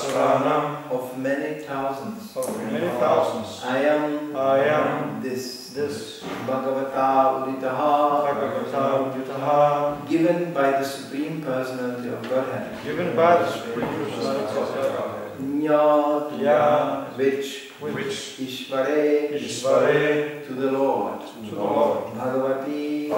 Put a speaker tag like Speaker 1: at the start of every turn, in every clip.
Speaker 1: Sahasranam,
Speaker 2: of many thousands.
Speaker 1: I am
Speaker 2: this
Speaker 1: Bhagavata Uditaha,
Speaker 2: given by the Supreme Personality of Godhead.
Speaker 1: given by the Supreme Personality of Godhead.
Speaker 2: Nyat, which Ishvare, to the Lord. Bhagavati,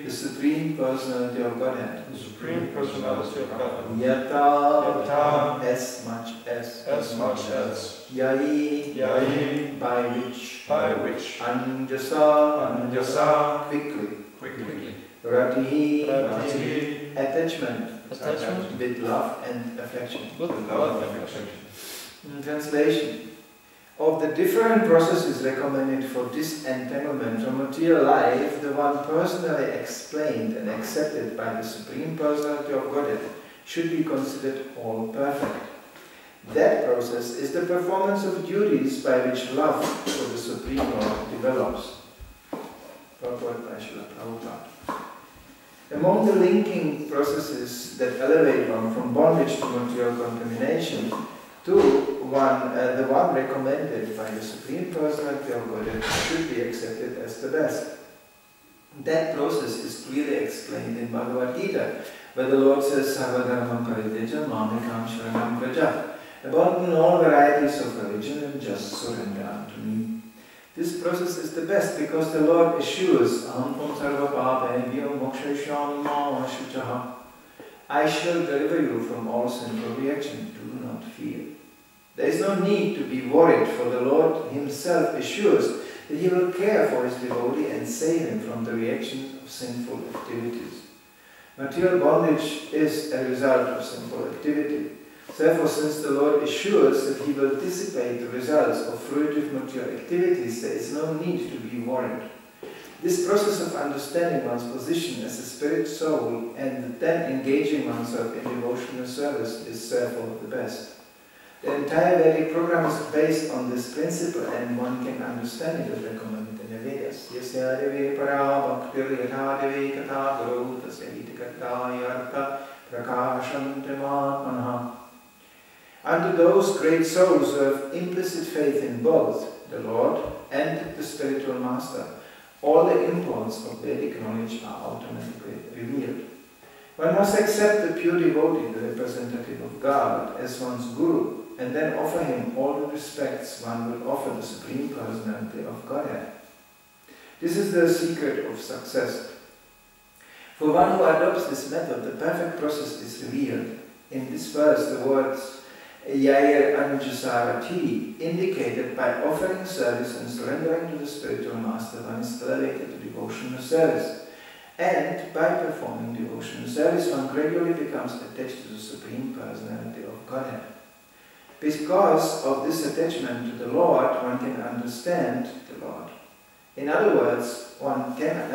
Speaker 2: the Supreme Personality of Godhead.
Speaker 1: The Supreme Personality of Godhead.
Speaker 2: Yata, as much as. Yai, by which. Anjasa, quickly. Ratihi, attachment, with love and affection. Translation. Of the different processes recommended for disentanglement from material life, the one personally explained and accepted by the Supreme Personality of Godhead should be considered all perfect. That process is the performance of duties by which love for the Supreme Lord develops. Purport by Srila Prabhupada. Among the linking processes that elevate one from bondage to material contamination, the one recommended by the Supreme Personality of Godhead should be accepted as the best. That process is clearly explained in Bhagavad Gita, where the Lord says, Sarvadharmam parityaja mamekam sharanam vraja. Abandon all varieties of religion and just surrender unto me. This process is the best because the Lord assures, Aham tvam sarva papebhyo mokshayishyami ma shuchaha. I shall deliver you from all sinful reaction. Do not fear. There is no need to be worried, for the Lord Himself assures that He will care for His devotee and save him from the reactions of sinful activities. Material bondage is a result of sinful activity. Therefore, since the Lord assures that He will dissipate the results of fruitive material activities, there is no need to be worried. This process of understanding one's position as a spirit soul and then engaging oneself in devotional service is therefore the best. The entire Vedic program is based on this principle, and one can understand it as recommended in the Vedas. Yasya devi para bhaktir yatha devi katha guru tasya iti karta yartha prakasham trimatmanha. Unto those great souls who have implicit faith in both the Lord and the spiritual master, all the imports of Vedic knowledge are automatically revealed. One must accept the pure devotee, the representative of God, as one's guru, and then offer him all the respects one would offer the Supreme Personality of Godhead. This is the secret of success. For one who adopts this method, the perfect process is revealed. In this verse, the words Yair Anjasarati indicated by offering service and surrendering to the spiritual master, one is elevated to devotional service. And by performing devotional service, one gradually becomes attached to the Supreme Personality of Godhead. Because of this attachment to the Lord, one can understand the Lord. In other words, one can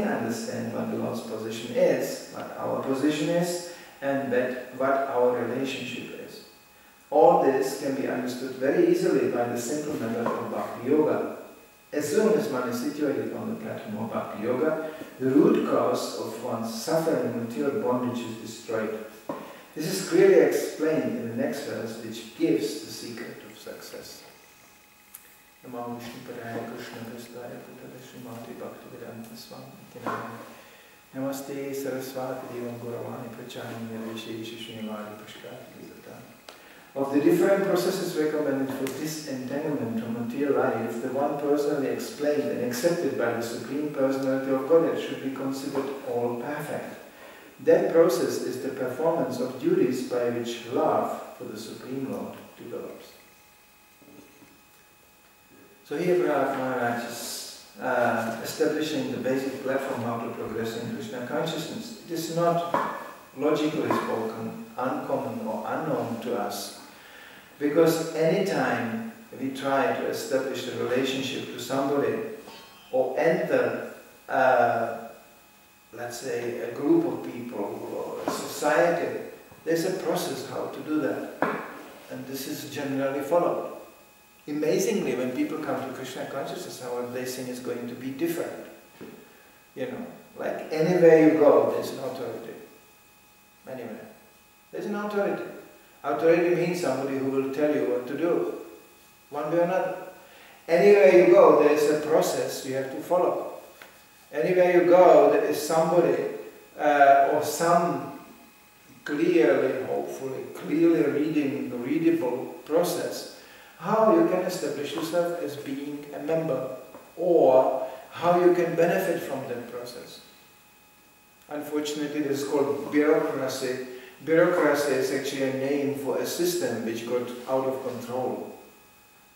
Speaker 2: understand what the Lord's position is, what our position is, and what our relationship is. All this can be understood very easily by the simple method of Bhakti Yoga. As soon as one is situated on the platform of Bhakti Yoga, the root cause of one's suffering and material bondage is destroyed. This is clearly explained in the next verse, which gives the secret of success. Namo Vishnu Padaya Krishna Prasthaya Putale Srimati Bhaktivedanta Swami Namaste Saraswati Devam Gauravani Prachani Nirvishesha Srinivadi Pushkati Vizata. Of the different processes recommended for disentanglement from material life, the one personally explained and accepted by the Supreme Personality of Godhead should be considered all perfect. That process is the performance of duties by which love for the Supreme Lord develops. So here Prahlad Maharaj is establishing the basic platform how to progress in Krishna consciousness. It is not logically spoken, uncommon or unknown to us, because anytime we try to establish a relationship to somebody or enter let's say a group of people or a society, there's a process how to do that, and this is generally followed. Amazingly, when people come to Krishna consciousness, everything is going to be different. You know, like anywhere you go, there's an authority. Anywhere. There's It's an authority. Authority means somebody who will tell you what to do, one way or another. Anywhere you go, there is a process you have to follow. Anywhere you go, there is somebody or some clearly, hopefully, clearly readable process how you can establish yourself as being a member, or how you can benefit from that process. Unfortunately, this is called bureaucracy. Bureaucracy is actually a name for a system which got out of control.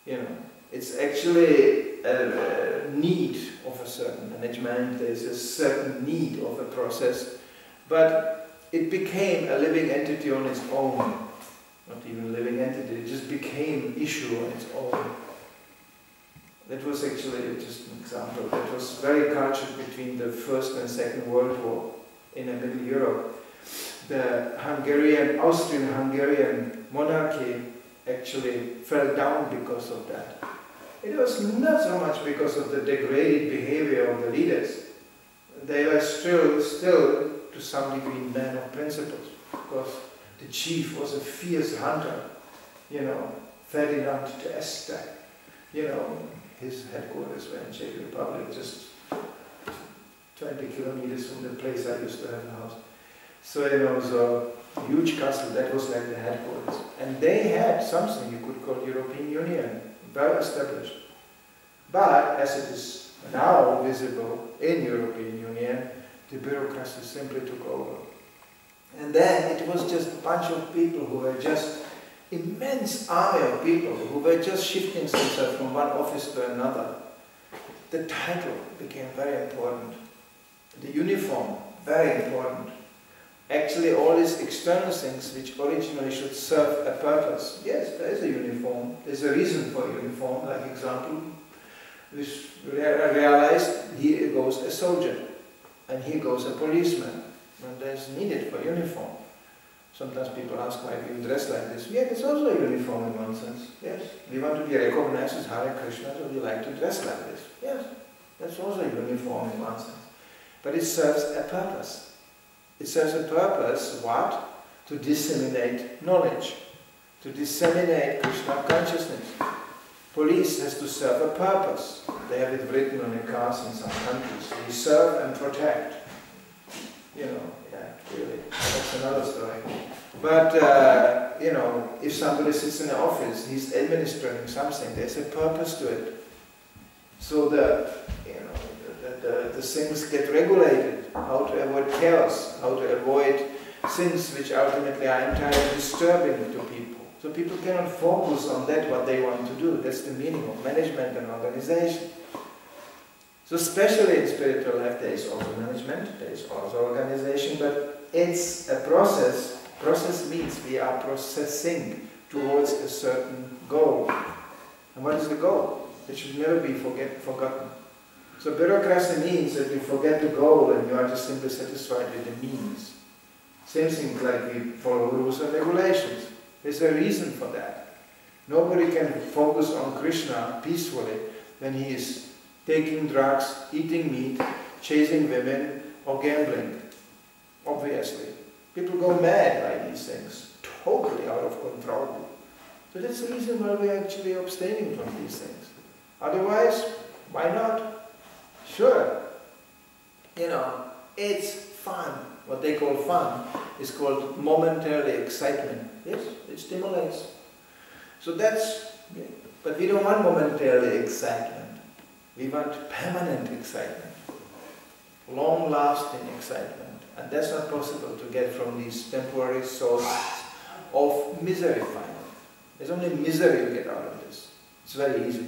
Speaker 2: You know, it's actually a need of a certain management. There's a certain need of a process, but it became a living entity on its own. Not even a living entity, it just became an issue on its own. That was actually just an example. That was very cultured between the First and Second World War in the Middle Europe. The Austrian-Hungarian monarchy actually fell down because of that. It was not so much because of the degraded behavior of the leaders. They were still to some degree men of principles, because the chief was a fierce hunter, you know, Ferdinand d'Este, you know, his headquarters were in Czech Republic, just 20 kilometers from the place I used to have a house. So, you know, it was a huge castle, that was like the headquarters. And they had something you could call European Union, well established. But as it is now visible in European Union, the bureaucracy simply took over. And then it was just a bunch of people who were just immense army of people who were just shifting themselves from one office to another. The title became very important. The uniform, very important. Actually, all these external things which originally should serve a purpose. Yes, there is a uniform. There's a reason for a uniform, like example. We realized here goes a soldier and here goes a policeman. And that's needed for uniform. Sometimes people ask why do you dress like this. Yeah, it's also a uniform in one sense. Yes, we want to be recognized as Hare Krishna, so we like to dress like this. Yes, that's also a uniform in one sense. But it serves a purpose. It serves a purpose, what? To disseminate knowledge, to disseminate Krishna consciousness. Police has to serve a purpose. They have it written on the cars in some countries. They serve and protect. You know, yeah, really, that's another story. But, you know, if somebody sits in an office, he's administering something, there's a purpose to it. So the things get regulated, how to avoid chaos, how to avoid things which ultimately are entirely disturbing to people. So people cannot focus on that, what they want to do. That's the meaning of management and organization. So especially in spiritual life, there is also management, there is also organization, but it's a process. Process means we are processing towards a certain goal. And what is the goal? It should never be forgotten. So bureaucracy means that you forget the goal and you are just simply satisfied with the means. Same thing like we follow rules and regulations. There's a reason for that. Nobody can focus on Krishna peacefully when he is taking drugs, eating meat, chasing women, or gambling. Obviously. People go mad by these things, totally out of control. So that's the reason why we're actually abstaining from these things. Otherwise, why not? Sure. You know, it's fun. What they call fun is called momentary excitement. Yes, it stimulates. So that's, yeah. But we don't want momentary excitement. We want permanent excitement, long-lasting excitement. And that's not possible to get from these temporary sources of misery finally. There's only misery you get out of this. It's very easy.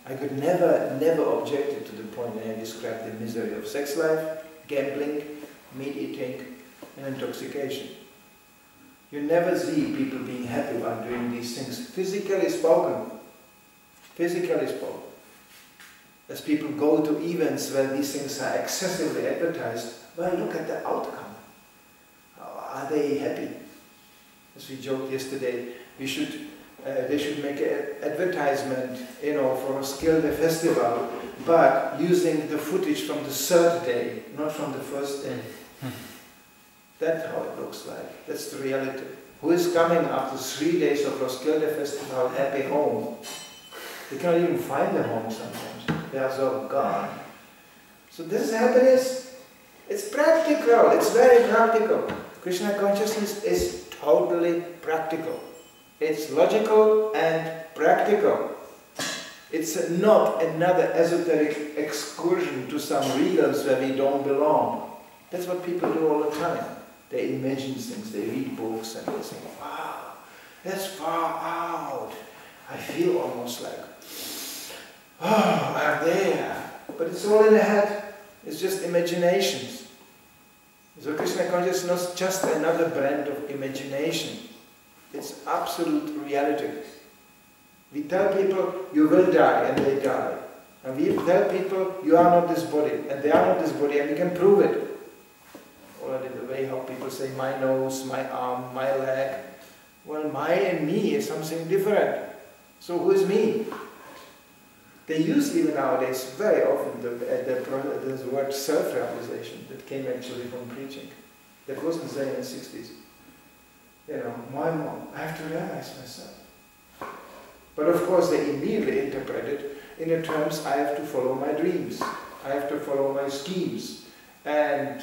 Speaker 2: I could never object to the point when I described the misery of sex life, gambling, meat eating, and intoxication. You never see people being happy while doing these things, physically spoken. Physically spoken. As people go to events where these things are excessively advertised, well, look at the outcome. Are they happy? As we joked yesterday, they should make an advertisement, you know, for a Skilde festival, but using the footage from the third day, not from the first day. That's how it looks like. That's the reality. Who is coming after 3 days of Roskilde Festival happy home? They cannot even find a home sometimes. They are so gone. So this is happiness. It's practical. It's very practical. Krishna consciousness is totally practical. It's logical and practical. It's not another esoteric excursion to some realms where we don't belong. That's what people do all the time. They imagine things, they read books and they think, wow, that's far out. I feel almost like, oh, I'm there. But it's all in the head. It's just imaginations. So Krishna consciousness is not just another brand of imagination. It's absolute reality. We tell people, you will die, and they die. And we tell people, you are not this body, and they are not this body, and we can prove it. Already the way how people say, my nose, my arm, my leg. Well, my and me is something different. So who is me? They use even nowadays very often the word self-realization that came actually from preaching. That wasn't there in the 60s. You know, my mom, I have to realize myself. But of course they immediately interpret it in the terms, I have to follow my dreams. I have to follow my schemes. And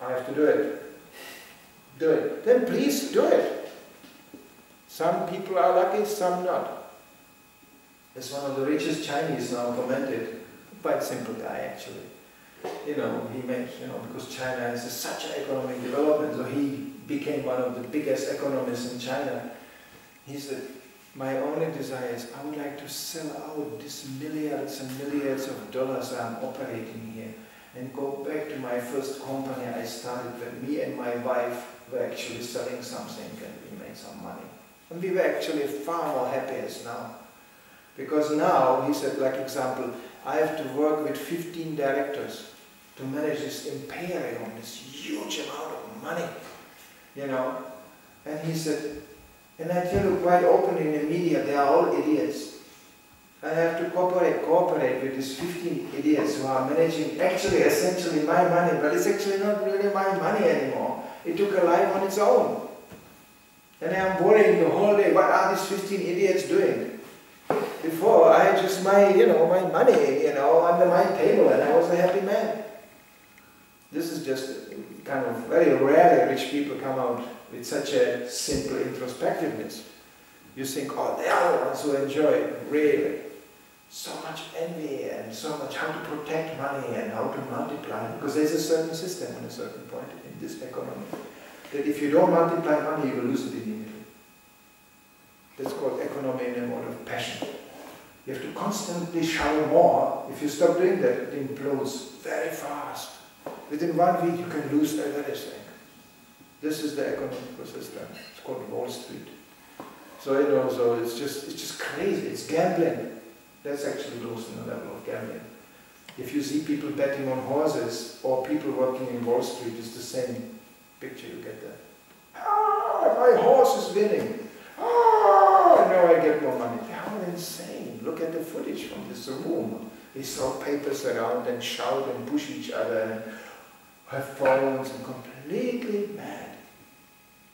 Speaker 2: I have to do it. Do it. Then please do it. Some people are lucky, some not. As one of the richest Chinese now commented, quite simple guy actually. You know, he made, because China has such an economic development, so he became one of the biggest economists in China. He said, my only desire is I would like to sell out these milliards and milliards of dollars I'm operating here and go back to my first company I started when me and my wife were actually selling something and we made some money. And we were actually far more happy as now. Because now, he said, like example, I have to work with 15 directors to manage this imperium, this huge amount of money, And he said, and I tell you quite openly in the media, they are all idiots. I have to cooperate with these 15 idiots who are managing actually essentially my money, but it's actually not really my money anymore. It took a life on its own. And I'm worrying the whole day, what are these 15 idiots doing? Before, I had just my, my money, under my table, and I was a happy man. This is just kind of very rarely rich people come out with such a simple introspectiveness. You think, oh, they are the ones who enjoy it, really. So much envy and so much how to protect money and how to multiply. Because there's a certain system at a certain point in this economy that if you don't multiply money, you will lose it immediately. That's called economy in a mode of passion. You have to constantly shower more. If you stop doing that, it implodes very fast. Within 1 week, you can lose everything. This is the economic system. It's called Wall Street. So so it's just crazy. It's gambling. That's actually losing the level of gambling. If you see people betting on horses or people working in Wall Street, it's the same picture you get there. Ah, my horse is winning. Ah, now I get more money. They are insane. Look at the footage from this room. They throw papers around and shout and push each other and have phones and completely mad.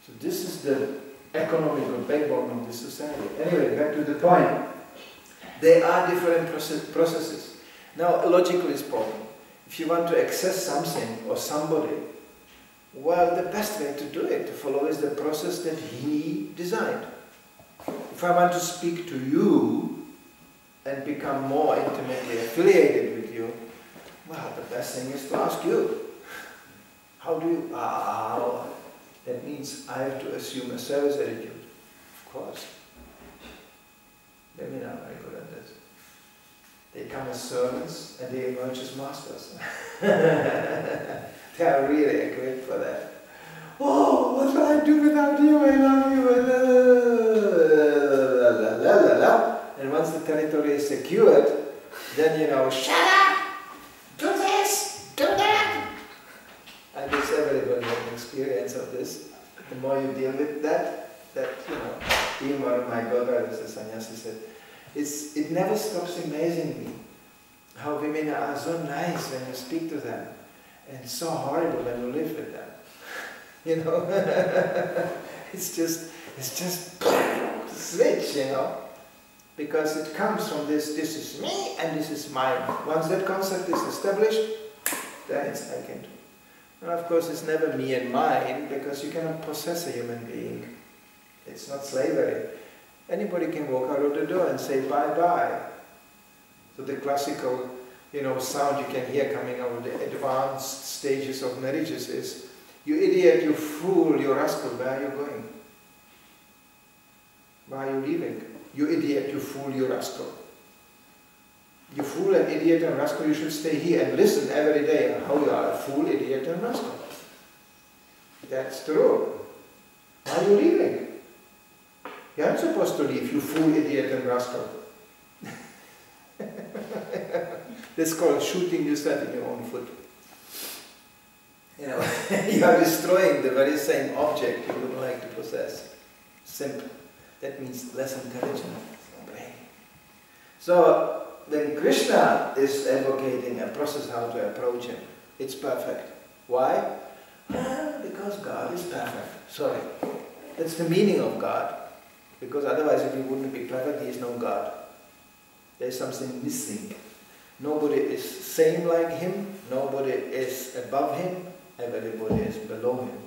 Speaker 2: So this is the economical backbone of this society. Anyway, back to the point. There are different processes. Now, logically spoken, if you want to access something or somebody, well, the best way to do it, to follow, is the process that he designed. If I want to speak to you and become more intimately affiliated with you, well, the best thing is to ask you. How do you? That means I have to assume a service attitude. Of course. Women are very good at this. They come as servants and they emerge as masters. They are really equipped for that. Oh, what will I do without you? I love you. And once the territory is secured, then shut up! Do this! Do that! I guess everybody has an experience of this. The more you deal with that, even one of my godbrothers, the sannyasi, said, it never stops amazing me how women are so nice when you speak to them and so horrible when you live with them. It's just, It's just switch, you know. Because it comes from this is me and this is mine. Once that concept is established, then it's vacant. And of course it's never me and mine, because you cannot possess a human being. It's not slavery. Anybody can walk out of the door and say bye-bye. So the classical, sound you can hear coming out of the advanced stages of marriages is, you idiot, you fool, you rascal, where are you going? Why are you leaving? You idiot, you fool, you rascal. You fool and idiot and rascal, you should stay here and listen every day how you are a fool, idiot and rascal. That's true. Why are you leaving? You aren't supposed to leave, you fool, idiot and rascal. That's called shooting yourself in your own foot. You are destroying the very same object you would like to possess. Simple. That means less intelligent brain. So when Krishna is advocating a process how to approach him, it's perfect. Why? Because God is perfect. Sorry. That's the meaning of God. Because otherwise if he wouldn't be perfect, he is no God. There's something missing. Nobody is same like him, nobody is above him, everybody is below him.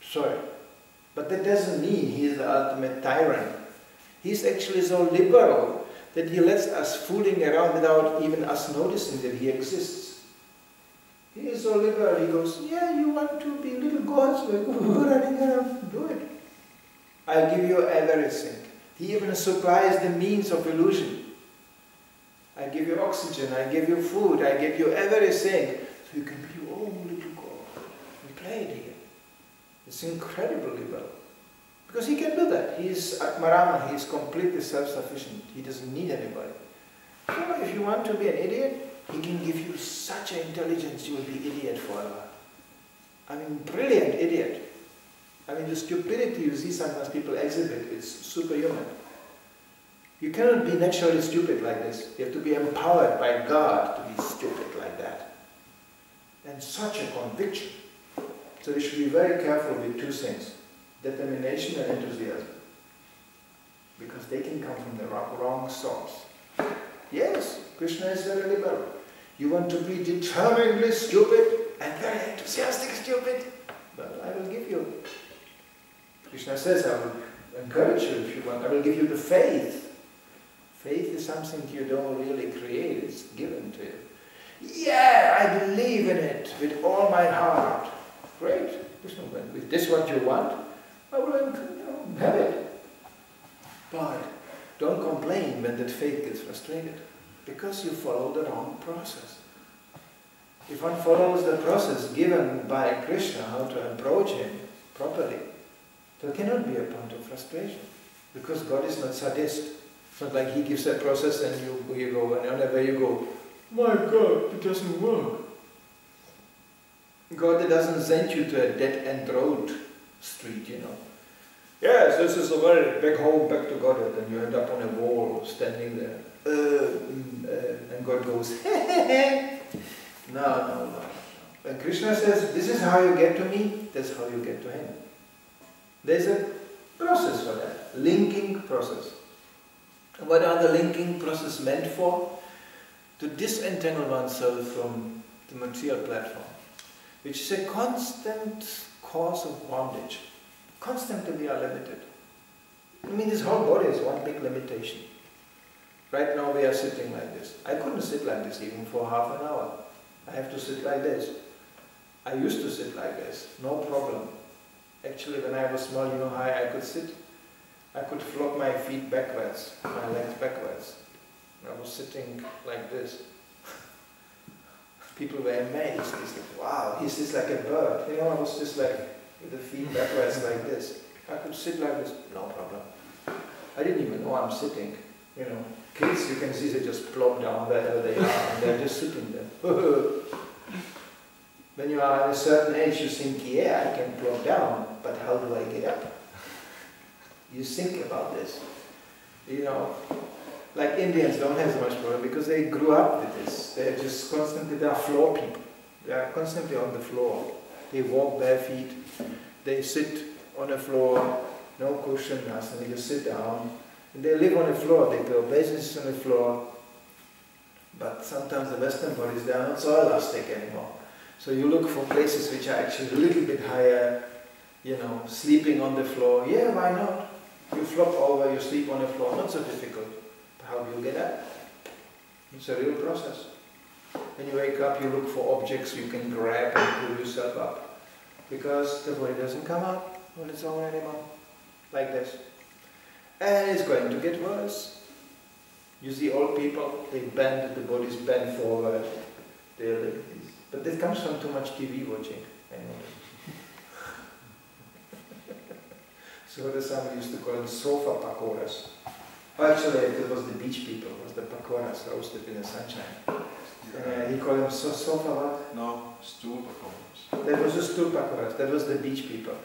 Speaker 2: Sorry. But that doesn't mean he is the ultimate tyrant. He's actually so liberal that he lets us fooling around without even us noticing that he exists. He is so liberal, he goes, yeah, you want to be little gods, running around, do it. I give you everything. He even supplies the means of illusion. I give you oxygen, I give you food, I give you everything, so you can be your own little god and play it here. It's incredibly liberal. Because he can do that. He is Atmarama, he is completely self-sufficient. He doesn't need anybody. So if you want to be an idiot, he can give you such an intelligence you will be idiot forever. I mean, brilliant idiot. I mean, the stupidity you see sometimes people exhibit, it's superhuman. You cannot be naturally stupid like this. You have to be empowered by God to be stupid like that. And such a conviction. So we should be very careful with two things. Determination and enthusiasm. Because they can come from the wrong source. Yes, Krishna is very liberal. You want to be determinedly stupid and very enthusiastic stupid? Well, I will give you. Krishna says, I will encourage you if you want. I will give you the faith. Faith is something you don't really create, it's given to you. Yeah, I believe in it with all my heart. Great. If this is what you want, I will have it. But don't complain when that faith gets frustrated, because you follow the wrong process. If one follows the process given by Krishna, how to approach him properly, there cannot be a point of frustration, because God is not sadist. It's not like he gives a process and you go, and whenever you go, my God, it doesn't work. God doesn't send you to a dead-end road street, Yes, this is the way, back home, back to God, and you end up on a wall, standing there. And God goes, No. When Krishna says, this is how you get to me, that's how you get to him. There's a process for that, linking process. What are the linking process meant for? To disentangle oneself from the material platform, which is a constant cause of bondage. Constantly we are limited. I mean, this whole body is one big limitation. Right now we are sitting like this. I couldn't sit like this even for half an hour. I have to sit like this. I used to sit like this, no problem. Actually, when I was small, you know how I could sit? I could flop my feet backwards, my legs backwards. I was sitting like this. People were amazed. They said, wow, he sits like a bird. I was just like, with the feet backwards like this. I could sit like this, no problem. I didn't even know I'm sitting. Kids, you can see they just plop down wherever they are, and they're just sitting there. When you are at a certain age, you think, yeah, I can plop down, but how do I get up? You think about this. Like Indians don't have so much problem because they grew up with this. They're just constantly, they are floor people. They are constantly on the floor. They walk bare feet. They sit on the floor. no cushion, nothing, you sit down. And they live on the floor, they put bases on the floor. But sometimes the Western bodies, they are not so elastic anymore. So you look for places which are actually a little bit higher, you know, sleeping on the floor. Yeah, why not? You flop over, you sleep on the floor, not so difficult. How do you get up? It's a real process. When you wake up, you look for objects you can grab and pull yourself up. Because the body doesn't come up on its own anymore. Like this. And it's going to get worse. You see old people, they bend, the bodies bend forward. They're like this. But this comes from too much TV watching. So somebody used to call them sofa pakoras. Actually, it was the beach people, it was the pakoras roasted in the sunshine. He called them sofa what?
Speaker 3: No, stool pakoras.
Speaker 2: That was the stool pakoras, that was the beach people.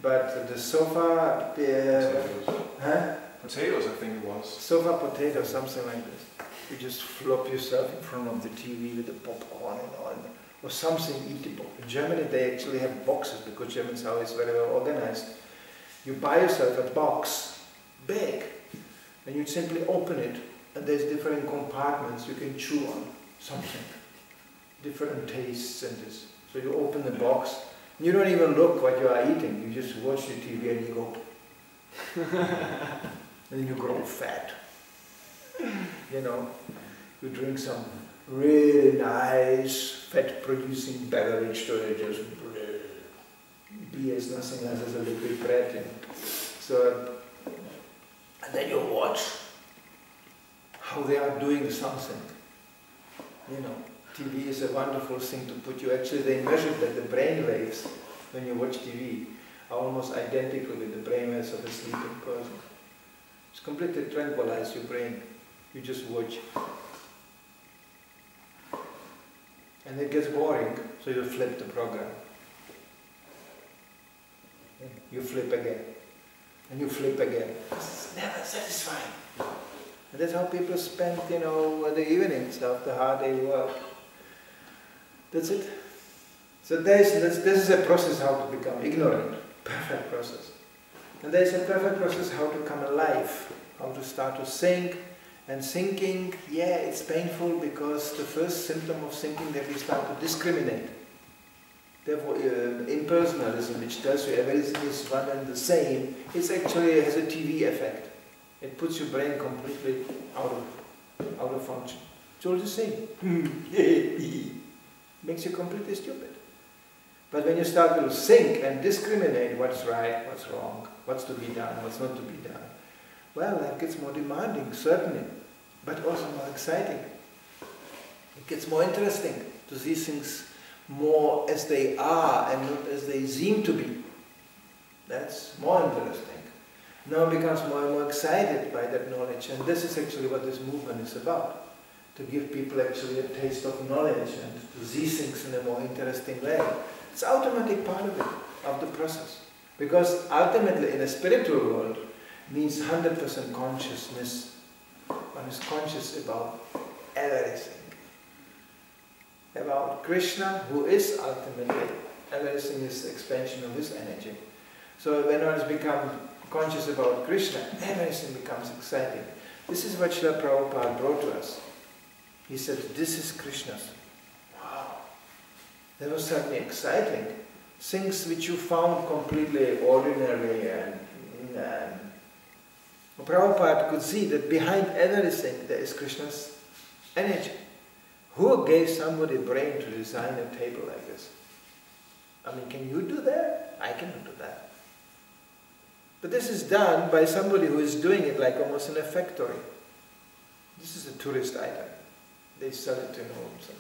Speaker 2: But the sofa...
Speaker 3: Potatoes, I think it was.
Speaker 2: Sofa potato, something like this. You just flop yourself in front of the TV with the popcorn and all, or something eatable. In Germany they actually have boxes, because Germans are always very well organized. You buy yourself a box, big, and you simply open it, and there's different compartments you can chew on, something. Different tastes and this. So you open the box, and you don't even look what you are eating, you just watch the TV and you go, and then you grow fat. You know, you drink some really nice fat-producing beverage, so it just beer is nothing else as a liquid bread. You know. So, and then you watch how they are doing something. You know, TV is a wonderful thing to put you. Actually, they measured that the brain waves when you watch TV are almost identical with the brain waves of a sleeping person. It's completely tranquilize your brain. You just watch. And it gets boring, so you flip the program. You flip again. And you flip again. It's never satisfying. And that's how people spend, you know, the evenings after hard day work. That's it. So this is a process how to become ignorant. Perfect process. And there's a perfect process how to come alive, how to start to think. And thinking, yeah, it's painful because the first symptom of thinking that we start to discriminate. Therefore, impersonalism, which tells you everything is one and the same, it actually has a TV effect. It puts your brain completely out of function. It's all the same. Makes you completely stupid. But when you start to think and discriminate what's right, what's wrong, what's to be done, what's not to be done, well, life gets more demanding, certainly, but also more exciting. It gets more interesting to see things more as they are and not as they seem to be. That's more interesting. Now one becomes more and more excited by that knowledge, and this is actually what this movement is about. To give people actually a taste of knowledge and to see things in a more interesting way. It's an automatic part of it, of the process. Because ultimately in a spiritual world, means 100% consciousness. One is conscious about everything. About Krishna, who is ultimately, everything is the expansion of his energy. So when one has become conscious about Krishna, everything becomes exciting. This is what Srila Prabhupada brought to us. He said, this is Krishna's. Wow. That was certainly exciting. Things which you found completely ordinary and Prabhupada could see that behind everything there is Krishna's energy. Who gave somebody brain to design a table like this? I mean, can you do that? I cannot do that. But this is done by somebody who is doing it like almost in a factory. This is a tourist item. They sell it to some